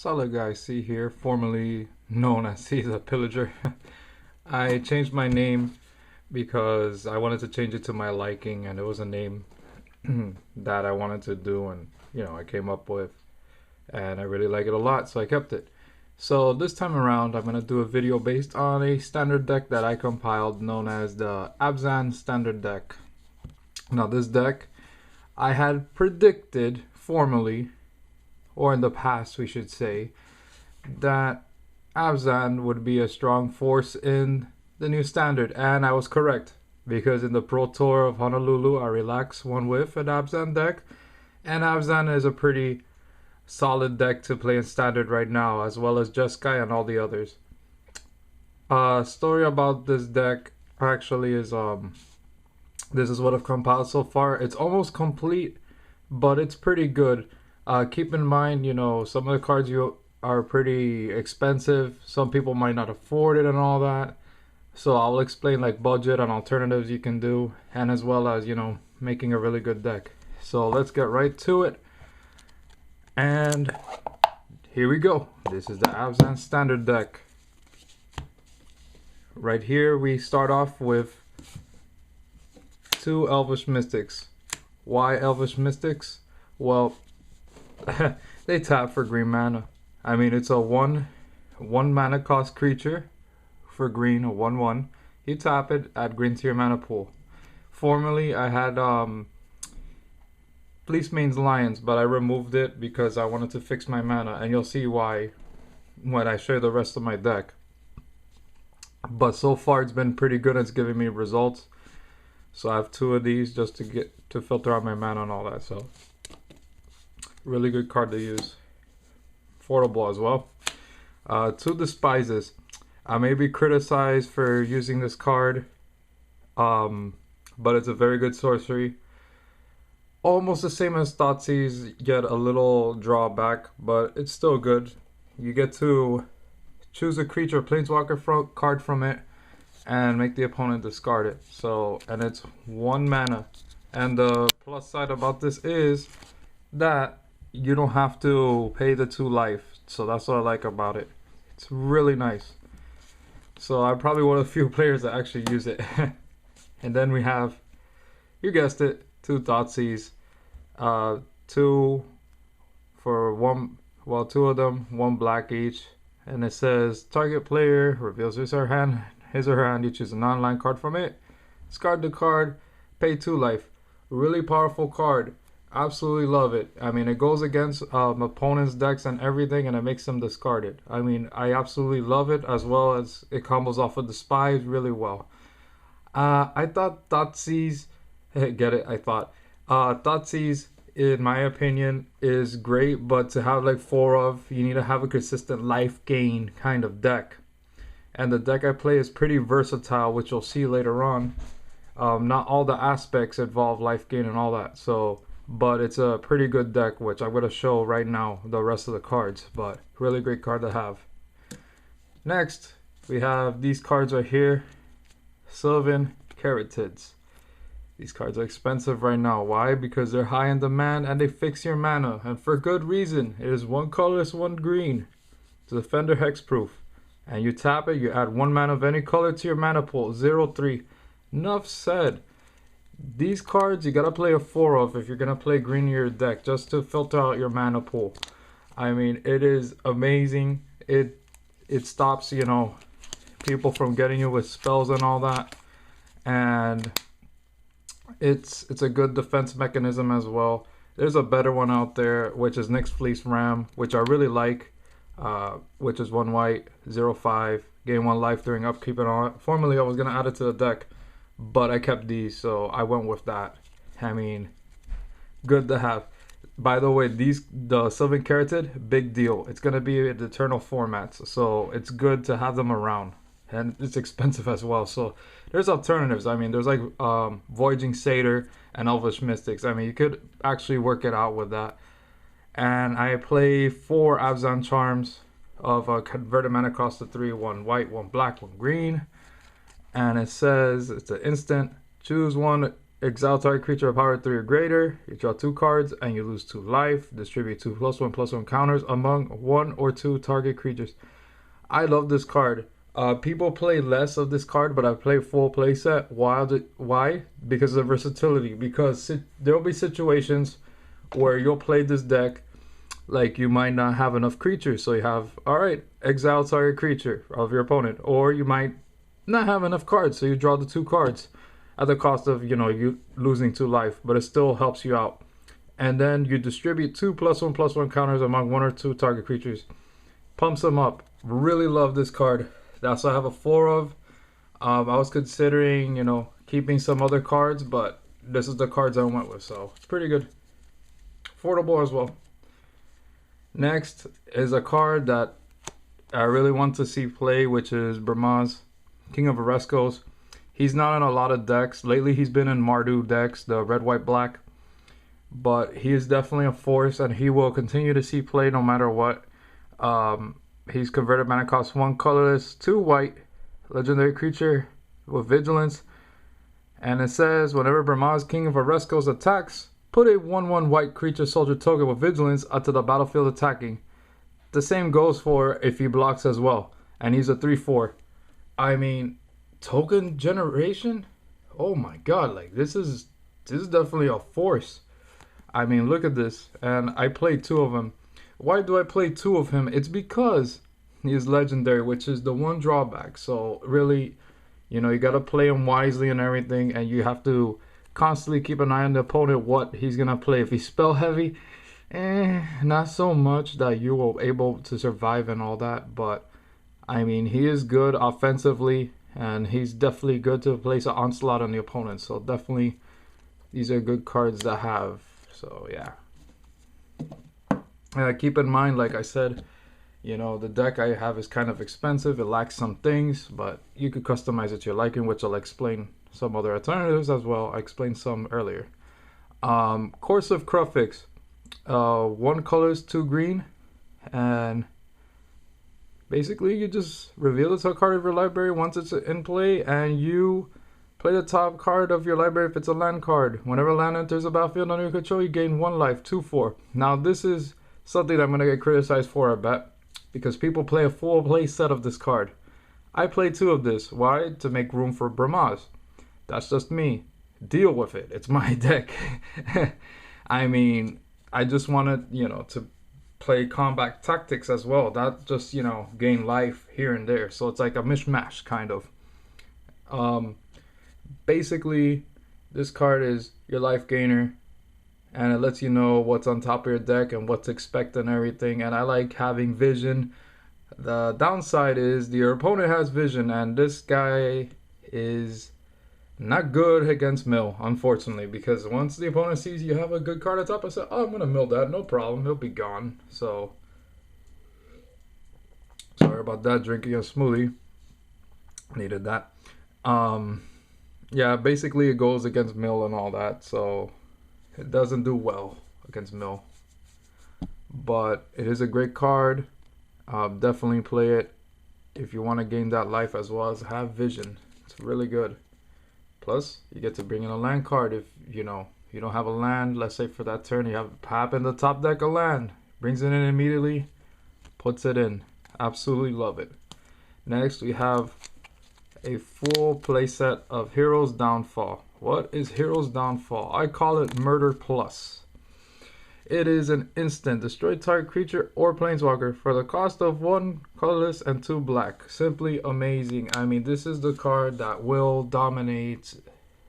Solid Guy C here, formerly known as C the Pillager. I changed my name because I wanted to change it to my liking, and it was a name that I wanted to do, and I came up with, and I really like it a lot, so I kept it. So this time around, I'm gonna do a video based on a standard deck that I compiled, known as the Abzan standard deck. Now this deck, I had predicted formally, or in the past we should say, that Abzan would be a strong force in the new standard, and I was correct, because in the Pro Tour of Honolulu I relaxed one with an Abzan deck, and Abzan is a pretty solid deck to play in standard right now, as well as Jeskai and all the others. Story about this deck actually is this is what I've compiled so far. It's almost complete, but it's pretty good. Keep in mind, some of the cards you are pretty expensive. Some people might not afford it and all that. So I'll explain like budget and alternatives you can do, and as well as, making a really good deck. So let's get right to it. And here we go. This is the Abzan standard deck. Right here we start off with two Elvish Mystics. Why Elvish Mystics? Well, they tap for green mana. I mean, it's a one mana cost creature for green, a 1/1. You tap it, add green to your mana pool. Formerly I had Fleecemane's Lions, but I removed it because I wanted to fix my mana, and you'll see why when I show the rest of my deck. But so far it's been pretty good. It's giving me results. So I have two of these just to filter out my mana and all that. So really good card to use. Affordable as well. Two Despises. I may be criticized for using this card, but it's a very good sorcery. Almost the same as Thoughtseize, yet a little drawback, but it's still good. You get to choose a creature, planeswalker card from it, and make the opponent discard it. So, and it's 1 mana. And the plus side about this is that you don't have to pay the 2 life. So that's what I like about it. It's really nice. So I'm probably one of the few players that actually use it. And then we have, you guessed it, 2 Thoughtseize. 2 for 1, well, 2 of them, 1 black each. And it says target player reveals his or her hand, you choose a non-land card from it, discard the card, pay 2 life. Really powerful card. Absolutely love it. I mean, it goes against opponents' decks and everything, and it makes them discard it. I mean, I absolutely love it, as well as it combos off of Despise really well. I thought Thoughtseize, get it? I thought Thoughtseize, in my opinion, is great, but to have like 4 of, you need to have a consistent life gain kind of deck. And the deck I play is pretty versatile, which you'll see later on. Not all the aspects involve life gain and all that, so, but it's a pretty good deck, which I'm going to show right now the rest of the cards, but really great card to have. Next, we have these cards right here, Sylvan Caryatids. These cards are expensive right now. Why? Because they're high in demand and they fix your mana, and for good reason. It is 1 colorless, 1 green. It's a Defender Hexproof. And you tap it, you add 1 mana of any color to your mana pool. 0/3. Enough said. These cards you gotta play a 4 of if you're gonna play green in your deck, just to filter out your mana pool. I mean, it is amazing. It stops, people from getting you with spells and all that. And it's a good defense mechanism as well. There's a better one out there, which is Nyx Fleece Ram, which I really like. Which is 1 white, 0/5, gain 1 life during upkeep and all that. Formerly I was going to add it to the deck, but I kept these, so I went with that. I mean, good to have. By the way, the Sylvan Caryatid, big deal. It's going to be in the Eternal formats, so it's good to have them around. And it's expensive as well, so there's alternatives. I mean, there's like Voyaging Satyr and Elvish Mystics. I mean, you could actually work it out with that. And I play 4 Abzan Charms of converted mana cost to 3, 1 white, 1 black, 1 green. And it says it's an instant. Choose one Exile target creature of power 3 or greater. You draw 2 cards and you lose 2 life. Distribute 2 +1/+1 counters among 1 or 2 target creatures. I love this card. People play less of this card, but I play full playset. Why? Because of versatility. Because there will be situations where you'll play this deck, like you might not have enough creatures, so you have, all right, exile target creature of your opponent, or you might not have enough cards, so you draw the 2 cards at the cost of, you know, you losing 2 life, but it still helps you out. And then you distribute 2 +1/+1 counters among 1 or 2 target creatures. Pumps them up. Really love this card. That's what I have a 4 of. I was considering, you know, keeping some other cards, but this is the cards I went with, so it's pretty good. Affordable as well. Next is a card that I really want to see play, which is Bramaz, King of Oreskos. He's not in a lot of decks. Lately he's been in Mardu decks, the red, white, black. But he is definitely a force, and he will continue to see play no matter what. He's converted mana cost 1 colorless, 2 white, legendary creature with vigilance. And it says, whenever Bramaz, King of Oreskos attacks, put a 1/1 white creature soldier token with vigilance onto the battlefield attacking. The same goes for if he blocks as well. And he's a 3/4. I mean, token generation? Oh my god, like this is definitely a force. I mean, look at this. And I played 2 of them. Why do I play 2 of him? It's because he is legendary, which is the one drawback. So really, you know, you got to play him wisely and everything, and you have to constantly keep an eye on the opponent, what he's going to play. If he's spell heavy, not so much that you will be able to survive and all that. But, I mean, he is good offensively, and he's definitely good to place an onslaught on the opponent. So definitely, these are good cards to have. So, yeah. Keep in mind, like I said, you know, the deck I have is kind of expensive. It lacks some things, but you could customize it to your liking, which I'll explain some other alternatives as well. I explained some earlier. Course of Crufix. 1 colors, 2 green, and basically you just reveal the top card of your library once it's in play, and you play the top card of your library if it's a land card. Whenever land enters the battlefield under your control, you gain 1 life, 2/4. Now this is something that I'm going to get criticized for, I bet, because people play a full play set of this card. I play 2 of this. Why? To make room for Bramaz. That's just me. Deal with it. It's my deck. I mean, I just wanted, you know, to play combat tactics as well. That just, you know, gain life here and there. So it's like a mishmash, kind of. Basically, this card is your life gainer, and it lets you know what's on top of your deck and what to expect and everything. And I like having vision. The downside is your opponent has vision, and this guy is not good against mill, unfortunately, because once the opponent sees you have a good card at top, I say, oh, I'm going to mill that, no problem, he'll be gone. So, sorry about that, drinking a smoothie. Needed that. Yeah, basically it goes against mill and all that, so it doesn't do well against mill. But it is a great card. Definitely play it if you want to gain that life as well as have vision. It's really good. Plus, you get to bring in a land card if, you know, you don't have a land. Let's say for that turn, you have Pap in the top deck a land. Brings it in immediately, puts it in. Absolutely love it. Next, we have a full playset of Heroes Downfall. What is Heroes Downfall? I call it Murder Plus. It is an instant. Destroy target creature or planeswalker for the cost of 1 colorless and 2 black. Simply amazing. I mean, this is the card that will dominate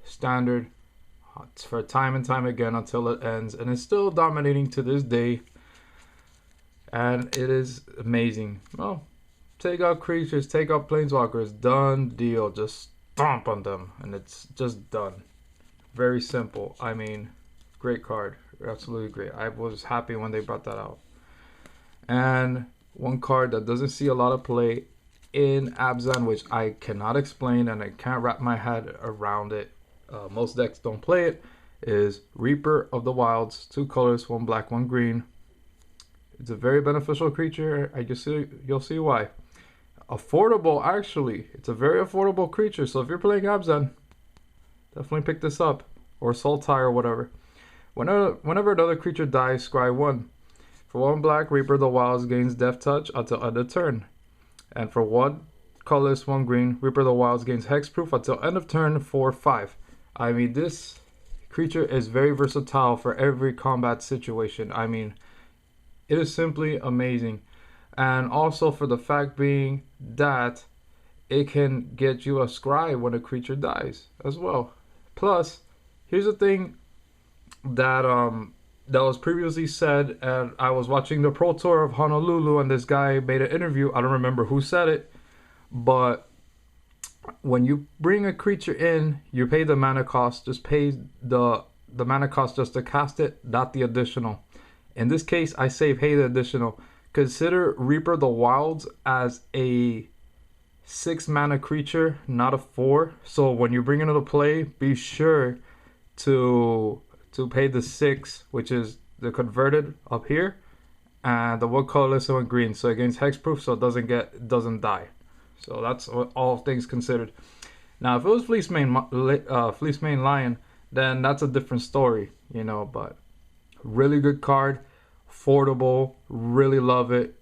Standard for time and time again until it ends. And it's still dominating to this day. And it is amazing. Well, take out creatures, take out planeswalkers. Done deal. Just stomp on them. And it's just done. Very simple. I mean, great card. Absolutely great. I was happy when they brought that out. And one card that doesn't see a lot of play in Abzan, which I cannot explain and I can't wrap my head around it. Most decks don't play it. Is Reaper of the Wilds. 2 colors, 1 black, 1 green. It's a very beneficial creature. You'll see why. Affordable, actually. It's a very affordable creature. So if you're playing Abzan, definitely pick this up. or Sultai or whatever. Whenever another creature dies, scry 1. For 1 black, Reaper of the Wilds gains Death Touch until end of turn. And for 1 colorless, 1 green, Reaper of the Wilds gains Hexproof until end of turn for 5. I mean, this creature is very versatile for every combat situation. I mean, it is simply amazing. And also for the fact being that it can get you a scry when a creature dies as well. Plus, here's the thing that that was previously said, and I was watching the Pro Tour of Honolulu, and this guy made an interview. I don't remember who said it, but when you bring a creature in, you pay the mana cost. Just pay the mana cost just to cast it, not the additional. In this case, I say pay the additional. Consider Reaper of the Wilds as a 6 mana creature, not a 4. So when you bring it into play, be sure to pay the 6, which is the converted up here, and the 1 colorless and 1 green. So against hexproof, so it doesn't die. So that's all things considered. Now, if it was Fleecemane Lion, then that's a different story, you know. But really good card. Affordable, really love it.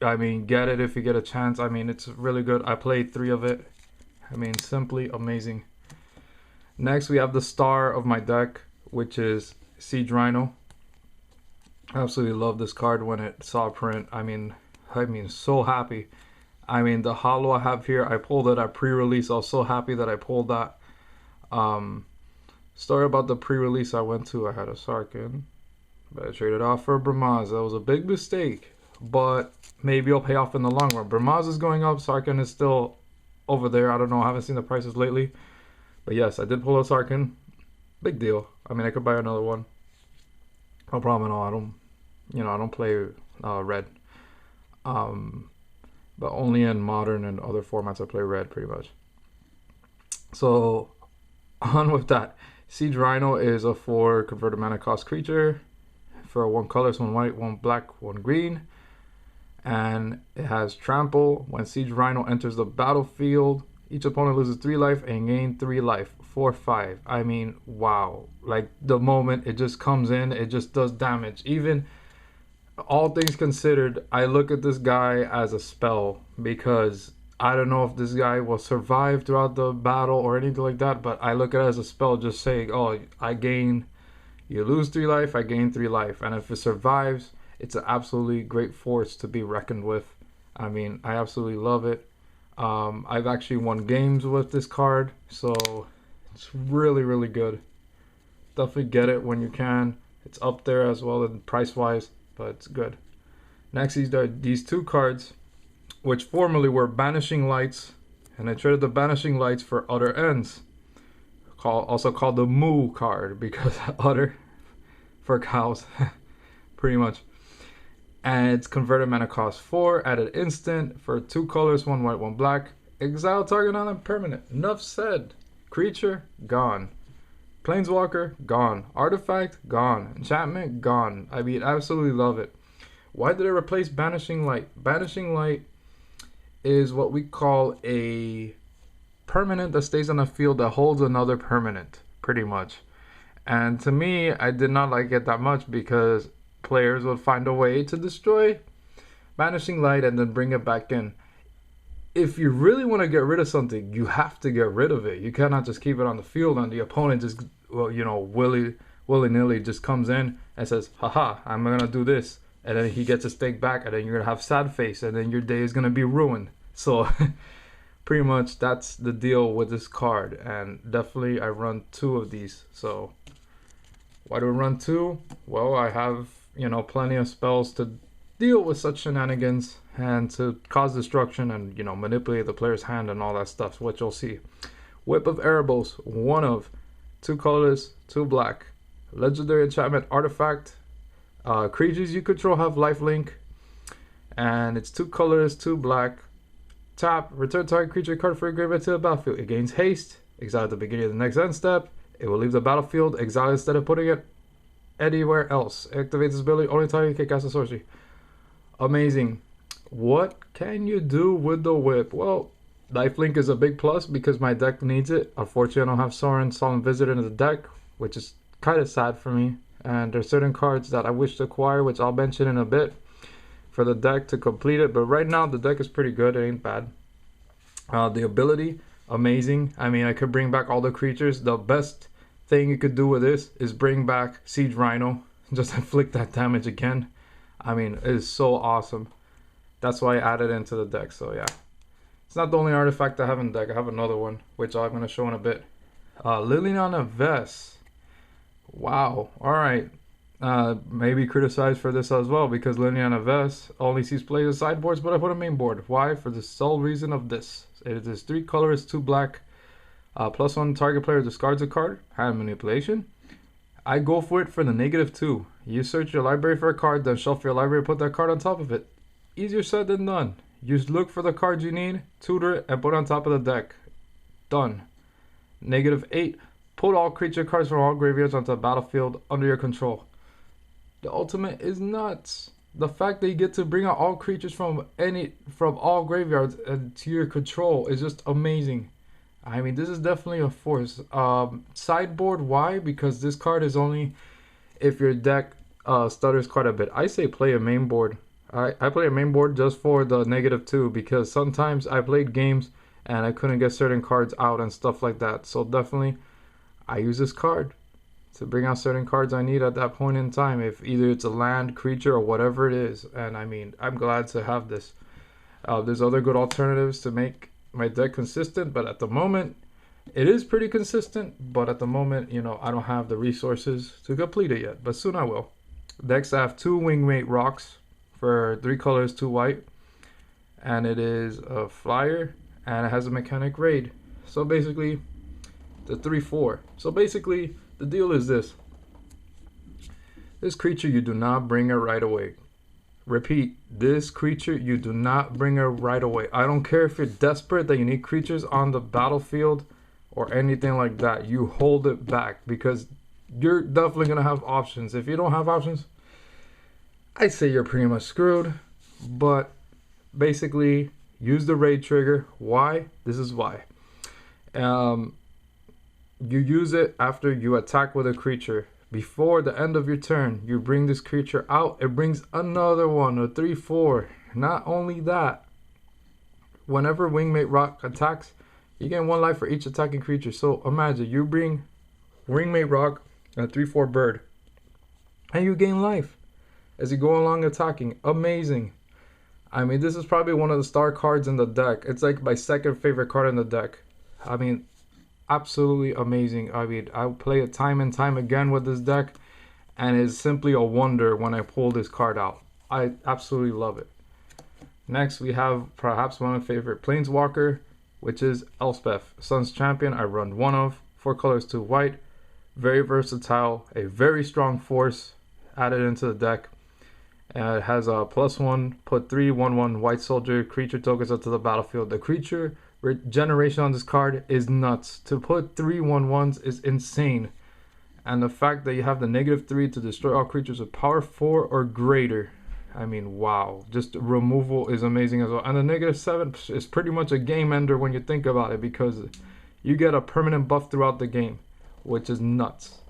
I mean, get it if you get a chance. I mean, it's really good. I played 3 of it. I mean, simply amazing. Next, we have the star of my deck, which is Siege Rhino. I absolutely love this card when it saw print. I mean, so happy. I mean, the holo I have here, I pulled it at pre-release. I was so happy that I pulled that. Story about the pre-release I went to, I had a Sarkhan, but I traded off for Bramaz. That was a big mistake, but maybe it'll pay off in the long run. Bramaz is going up, Sarkhan is still over there. I don't know, I haven't seen the prices lately. But yes, I did pull a Sarkhan. Big deal. I mean, I could buy another one. No problem at all. I don't play red. But only in modern and other formats I play red pretty much. So on with that. Siege Rhino is a 4 converted mana cost creature for 1 colorless, 1 white, 1 black, 1 green. And it has trample. When Siege Rhino enters the battlefield, each opponent loses 3 life and gain 3 life. 4/5. I mean, wow. Like, the moment it just comes in, it just does damage. Even all things considered, I look at this guy as a spell, because I don't know if this guy will survive throughout the battle or anything like that, but I look at it as a spell, just saying, oh, you lose 3 life, I gain 3 life. And if it survives, it's an absolutely great force to be reckoned with. I mean, I absolutely love it. I've actually won games with this card, so it's really, really good. Definitely get it when you can. It's up there as well in price-wise, but it's good. Next, these 2 cards, which formerly were Banishing Lights, and I traded the Banishing Lights for Utter Ends, also called the Moo card, because utter for cows, pretty much. And it's converted mana cost 4, added instant for 2 colors, 1 white, 1 black. Exile target non permanent. Enough said. Creature, gone. Planeswalker, gone. Artifact, gone. Enchantment, gone. I mean, absolutely love it. Why did I replace Banishing Light? Banishing Light is what we call a permanent that stays on the field that holds another permanent, pretty much. And to me, I did not like it that much, because players would find a way to destroy Banishing Light and then bring it back in. If you really want to get rid of something, you have to get rid of it. You cannot just keep it on the field and the opponent just, willy-nilly just comes in and says, haha, I'm going to do this. And then he gets a stake back, and then you're going to have sad face, and then your day is going to be ruined. So pretty much that's the deal with this card. And definitely I run 2 of these. So why do I run 2? Well, I have, plenty of spells to deal with such shenanigans and to cause destruction and, manipulate the player's hand and all that stuff, which you'll see. Whip of Erebos, 1 of, 2 colorless, 2 black. Legendary enchantment artifact. Creatures you control have lifelink. And it's 2 colorless, 2 black. Tap, return target creature card for your graveyard to the battlefield. It gains haste. Exile at the beginning of the next end step. It will leave the battlefield. Exile instead of putting it anywhere else. Activates this ability only time you can cast a sorcery. Amazing. What can you do with the whip? Well, lifelink is a big plus because my deck needs it. Unfortunately, I don't have Sorin Solemn Visitor in the deck. which is kind of sad for me. And there's certain cards that I wish to acquire, which I'll mention in a bit, for the deck to complete it. But right now the deck is pretty good. It ain't bad. The ability, amazing. I mean, I could bring back all the creatures. The best thing you could do with this is bring back Siege Rhino. Just inflict that damage again. I mean, it is so awesome. That's why I added it into the deck. So yeah, it's not the only artifact I have in the deck. I have another one, which I'm going to show in a bit. Lilion Vest. Wow. All right. Maybe criticized for this as well, because Lilion Vest only sees plays as sideboards, but I put a main board. Why? For the sole reason of this. It is 3 colors, 2 black. +1 target player discards a card. Hand manipulation. I go for it for the -2. You search your library for a card, then shuffle your library, put that card on top of it. Easier said than done. You just look for the cards you need, tutor it, and put it on top of the deck. Done. -8. Put all creature cards from all graveyards onto the battlefield under your control. The ultimate is nuts. The fact that you get to bring out all creatures from all graveyards to your control is just amazing. I mean, this is definitely a force. Sideboard, why? Because this card is only if your deck stutters quite a bit. I say play a main board. I play a main board just for the -2, because sometimes I played games and I couldn't get certain cards out and stuff like that. So definitely I use this card to bring out certain cards I need at that point in time, if either it's a land, creature, or whatever it is. And I mean, I'm glad to have this. There's other good alternatives to make my deck consistent, but at the moment it is pretty consistent. But at the moment, you know, I don't have the resources to complete it yet, but soon I will. Next, I have 2 Wingmate Rocks for 3 colors, 2 white, and it is a flyer and it has a mechanic raid. So basically the 3/4. So basically the deal is this creature, you do not bring her right away. Repeat, this creature, you do not bring her right away. I don't care if you're desperate that you need creatures on the battlefield or anything like that. You hold it back, because you're definitely going to have options. If you don't have options, I'd say you're pretty much screwed. But basically, use the raid trigger. Why? This is why. You use it after you attack with a creature. Before the end of your turn, you bring this creature out. It brings another one, a 3/4. Not only that, whenever Wingmate Rock attacks, you gain 1 life for each attacking creature. So imagine you bring Wingmate Rock, a 3/4 bird, and you gain life as you go along attacking. Amazing. I mean, this is probably one of the star cards in the deck. It's like my second favorite card in the deck. I mean, absolutely amazing. I mean, I play it time and time again with this deck, and it's simply a wonder when I pull this card out. I absolutely love it. Next, we have perhaps one of my favorite Planeswalker, which is Elves Champion. I run 1 of 4 colors, 2 white. Very versatile, a very strong force added into the deck. It has a +1, put 3 1/1 white soldier creature tokens onto the battlefield. The creature regeneration on this card is nuts. To put 3 1/1s is insane. And the fact that you have the -3 to destroy all creatures with power 4 or greater. I mean, wow. Just removal is amazing as well. And the -7 is pretty much a game ender when you think about it, because you get a permanent buff throughout the game, which is nuts.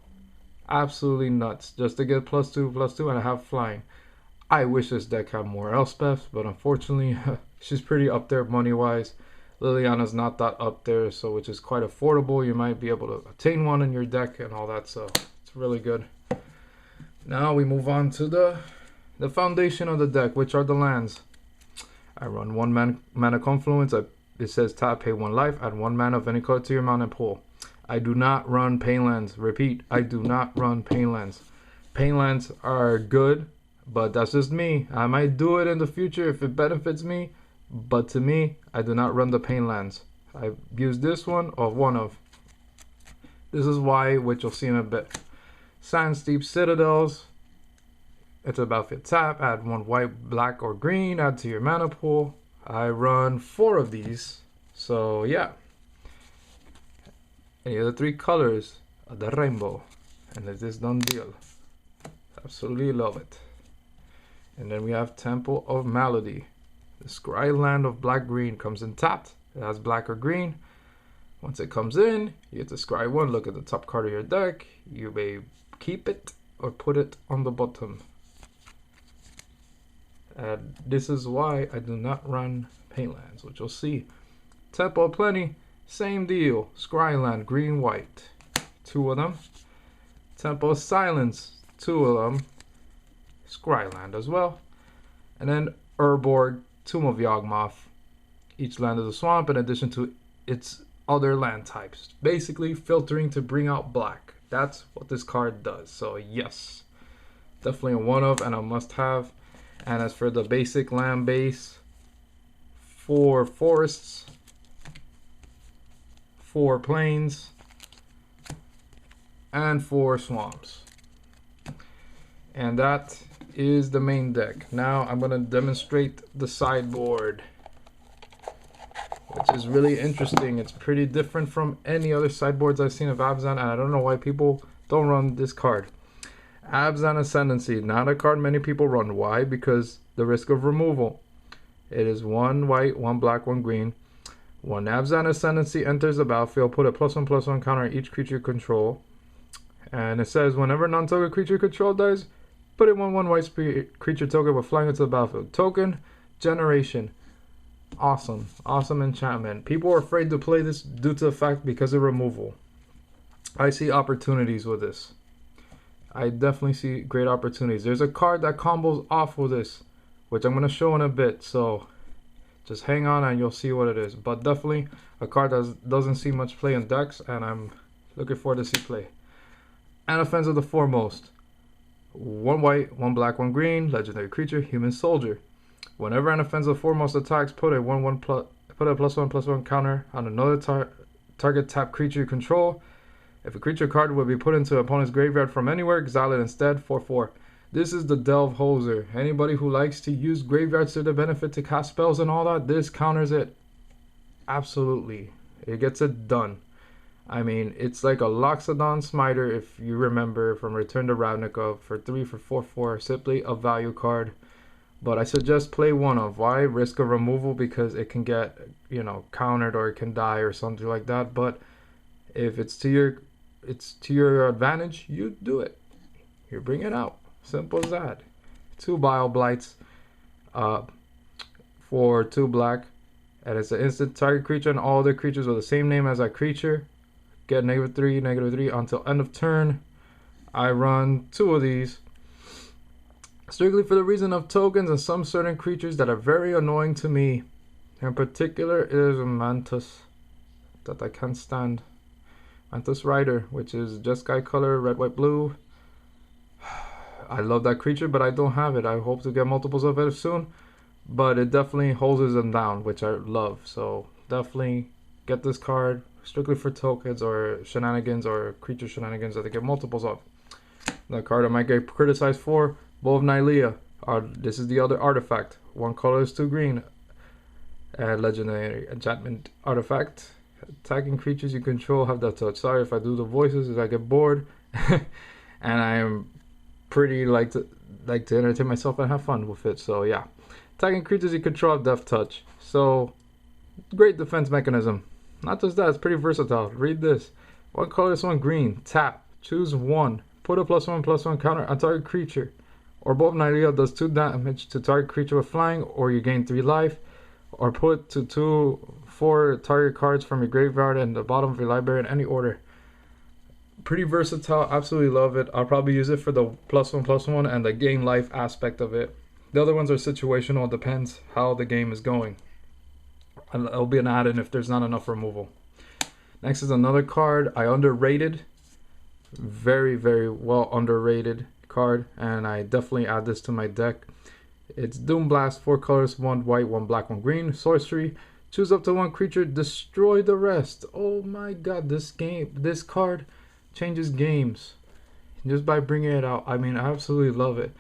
Absolutely nuts. Just to get +2/+2 and have flying. I wish this deck had more Elspeth, but unfortunately, she's pretty up there money-wise. Liliana's not that up there, so which is quite affordable. You might be able to attain one in your deck and all that, so it's really good. Now we move on to the foundation of the deck, which are the lands. I run 1 mana Confluence. It says tap, pay 1 life, add 1 mana of any color to your mountain pool. I do not run pain lands. Repeat, I do not run pain lands. Pain lands are good, but that's just me. I might do it in the future if it benefits me. But to me, I do not run the pain lands. I use this one or 1 of. This is why, which you'll see in a bit. Sandsteep Citadels. It's a battlefield tap. Add 1 white, black, or green. Add to your mana pool. I run 4 of these. So yeah. Any of the 3 colors of the rainbow. And it's this done deal. Absolutely love it. And then we have Temple of Malady. The Scry land of black green comes in tapped. It has black or green. Once it comes in, you get to scry 1, look at the top card of your deck. You may keep it or put it on the bottom. And this is why I do not run Paintlands, which you'll see. Tempo Plenty, same deal. Scryland, green, white. 2 of them. Tempo Silence, 2 of them. Scryland as well. And then Urborg, Tomb of Yawgmoth. Each land is a swamp in addition to its other land types. Basically filtering to bring out black. That's what this card does. So yes, definitely a one of and a must have. And as for the basic land base, 4 forests, 4 plains, and 4 swamps. And that is the main deck. Now I'm going to demonstrate the sideboard, which is really interesting. It's pretty different from any other sideboards I've seen of Abzan, and I don't know why people don't run this card. Abzan Ascendancy, not a card many people run. Why? Because the risk of removal. It is 1 white, 1 black, 1 green. When Abzan Ascendancy enters the battlefield, put a +1/+1 counter on each creature you control. And it says whenever non-token creature control dies, put it 1/1 white creature token with flying into the battlefield. Token generation. Awesome. Awesome enchantment. People are afraid to play this due to the fact because of removal. I see opportunities with this. I definitely see great opportunities. There's a card that combos off with this, which I'm going to show in a bit. So just hang on and you'll see what it is. But definitely a card that doesn't see much play in decks, and I'm looking forward to see play. And Offense of the Foremost. 1 white, 1 black, 1 green, legendary creature, human soldier. Whenever an Offense of the Foremost attacks, put a +1/+1 counter on another target tap creature you control. If a creature card will be put into an opponent's graveyard from anywhere, exile it instead. 4/4. This is the Delve Hoser. Anybody who likes to use graveyards to their benefit to cast spells and all that, this counters it. Absolutely. It gets it done. I mean, it's like a Loxodon Smiter, if you remember, from Return to Ravnica for 3 for 4/4. Simply a value card. But I suggest play one of. Why? Risk of removal, because it can get, you know, countered or it can die or something like that. But if it's to your advantage, you do it. You bring it out. Simple as that. 2 Bile Blights for 2 black. And it's an instant target creature, and all other creatures with the same name as that creature get -3/-3 until end of turn. I run 2 of these. Strictly for the reason of tokens and some certain creatures that are very annoying to me. In particular is Mantis, that I can't stand. Mantis Rider, which is just sky color, red, white, blue. I love that creature, but I don't have it. I hope to get multiples of it soon. But it definitely holds them down, which I love. So definitely get this card strictly for tokens or shenanigans or creature shenanigans that they get multiples of. The card I might get criticized for, Bow of Nylea. This is the other artifact. 1 color is 2 green. Legendary enchantment artifact. Attacking creatures you control have that touch. Sorry if I do the voices as I get bored. And I am pretty like to entertain myself and have fun with it. So yeah. Attacking creatures you control have death touch. So great defense mechanism. Not just that, it's pretty versatile. Read this. 1 color is 1 green. Tap. Choose 1. Put a +1/+1 counter on target creature. Or Bow of Nylea does 2 damage to target creature with flying, or you gain 3 life. Or put 4 target cards from your graveyard and the bottom of your library in any order. Pretty versatile. Absolutely love it. I'll probably use it for the +1/+1 and the gain life aspect of it. The other ones are situational. It depends how the game is going. And it'll be an add-in if there's not enough removal. Next is another card I underrated. Very, very well underrated card. And I definitely add this to my deck. It's Doom Blast. 4 colors, 1 white, 1 black, 1 green. Sorcery. Choose up to 1 creature. Destroy the rest. Oh my god. This card changes games. Just by bringing it out. I mean, I absolutely love it.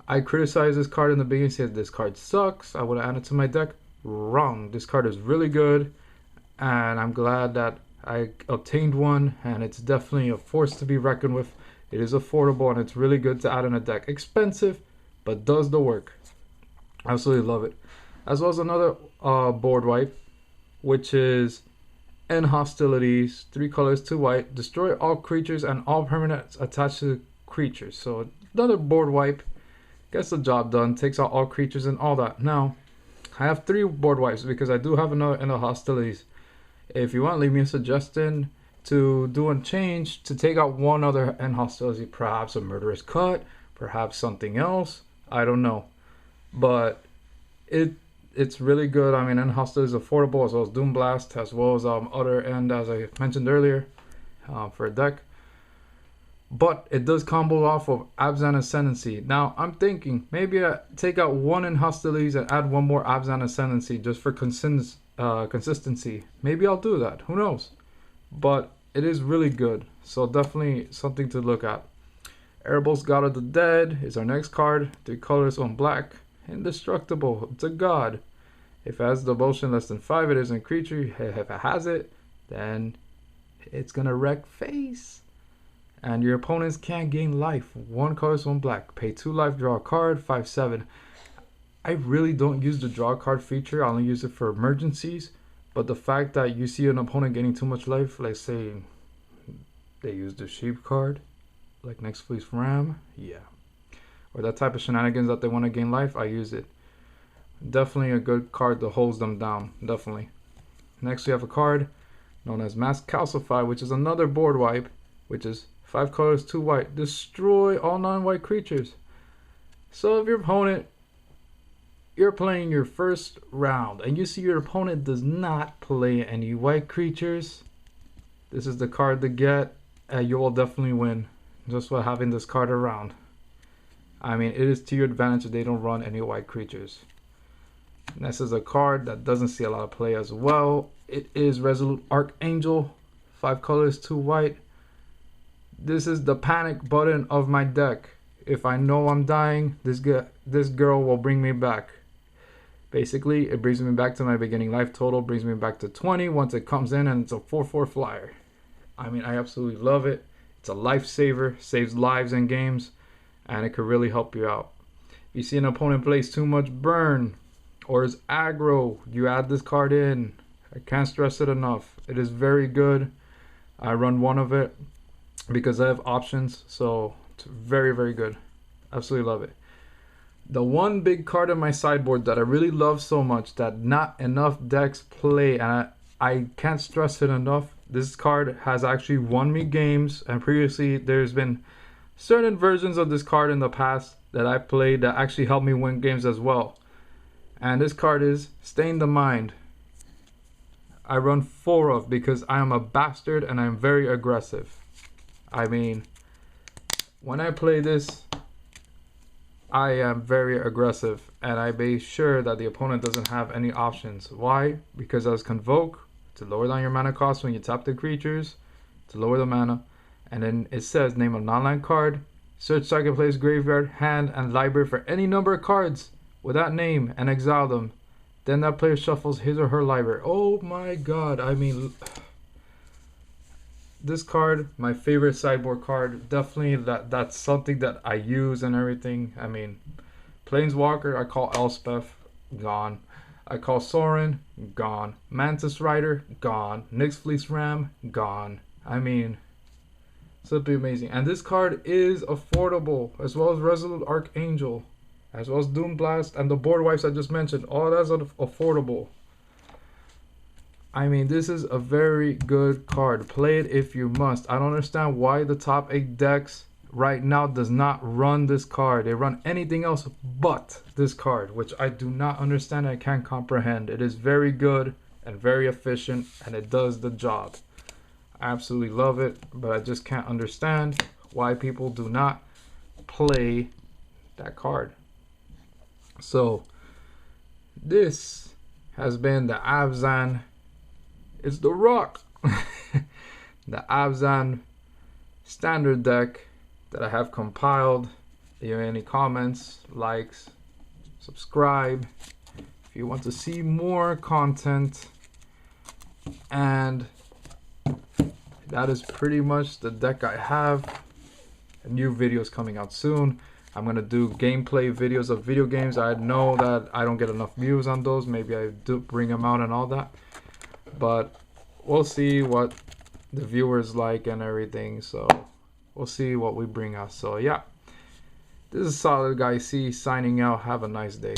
I criticized this card in the beginning, said this card sucks. I would have added it to my deck. Wrong. This card is really good, and I'm glad that I obtained one, and it's definitely a force to be reckoned with. It is affordable, and it's really good to add in a deck. Expensive, but does the work. Absolutely love it. As well as another board wipe, which is End hostilities, 3 colors, 2 white. Destroy all creatures and all permanents attached to creatures. So another board wipe. Gets the job done. Takes out all creatures and all that. Now, I have 3 board wipes because I do have another end of hostilities. If you want, leave me a suggestion to do a change to take out one other end hostility. Perhaps a murderous cut. Perhaps something else. I don't know. But it's really good. I mean, end hostility is affordable, as well as Doom Blast, as well as other end, as I mentioned earlier, for a deck. But it does combo off of Abzan Ascendancy. Now, I'm thinking maybe I take out one in hostilities and add one more Abzan Ascendancy just for consistency. Maybe I'll do that. Who knows? But it is really good. So definitely something to look at. Erebos, God of the Dead is our next card. 3 colors, 1 black. Indestructible. It's a god. If it has devotion less than 5, it isn't a creature. If it has it, then it's gonna wreck face. And your opponents can't gain life. 1 color, 1 black. Pay 2 life, draw a card, 5/7. I really don't use the draw card feature. I only use it for emergencies. But the fact that you see an opponent getting too much life, like say they use the sheep card, like Next Fleece Ram, yeah. Or that type of shenanigans that they want to gain life, I use it. Definitely a good card that holds them down, definitely. Next we have a card known as Mass Calcify, which is another board wipe, which is 5 colors, 2 white. Destroy all non-white creatures. So if your opponent, you're playing your first round and you see your opponent does not play any white creatures, this is the card to get, and you will definitely win just by having this card around. I mean, it is to your advantage if they don't run any white creatures. And this is a card that doesn't see a lot of play as well. It is Resolute Archangel, 5 colors, 2 white. This is the panic button of my deck. If I know I'm dying, this girl will bring me back. Basically, it brings me back to my beginning life total, brings me back to 20 once it comes in, and it's a 4/4 flyer. I mean, I absolutely love it. It's a lifesaver, saves lives in games, and it could really help you out. If you see an opponent plays too much burn or is aggro, you add this card in. I can't stress it enough. It is very good. I run one of it because I have options, so it's very, very good. Absolutely love it. The one big card in my sideboard that I really love so much that not enough decks play, and I can't stress it enough, this card has actually won me games, and previously there's been certain versions of this card in the past that I played that actually helped me win games as well. And this card is Stain the Mind. I run 4 of because I am a bastard and I'm very aggressive. I mean, when I play this, I am very aggressive and I make sure that the opponent doesn't have any options. Why? Because as Convoke, to lower down your mana cost when you tap the creatures, to lower the mana. And then it says name a non-land card, search target player's graveyard, hand, and library for any number of cards with that name and exile them. Then that player shuffles his or her library. Oh my god, I mean, this card, my favorite sideboard card. Definitely that's something that I use and everything. I mean, Planeswalker, I call Elspeth, gone. I call Sorin, gone. Mantis Rider, gone. Nyx Fleece Ram, gone. I mean, simply amazing. And this card is affordable, as well as Resolute Archangel, as well as Doom Blast, and the board wipes I just mentioned. All that's affordable. I mean, this is a very good card. Play it if you must. I don't understand why the top 8 decks right now does not run this card. They run anything else but this card, which I do not understand. I can't comprehend. It is very good and very efficient, and it does the job. I absolutely love it, but I just can't understand why people do not play that card. So this has been the Abzan. It's the Rock. The Abzan standard deck that I have compiled. If you have any comments, likes, subscribe if you want to see more content. And that is pretty much the deck I have. A new videos coming out soon. I'm gonna do gameplay videos of video games. I know that I don't get enough views on those. Maybe I do bring them out and all that. But we'll see what the viewers like and everything. So we'll see what we bring us. So yeah, this is Solid Guy C signing out. Have a nice day.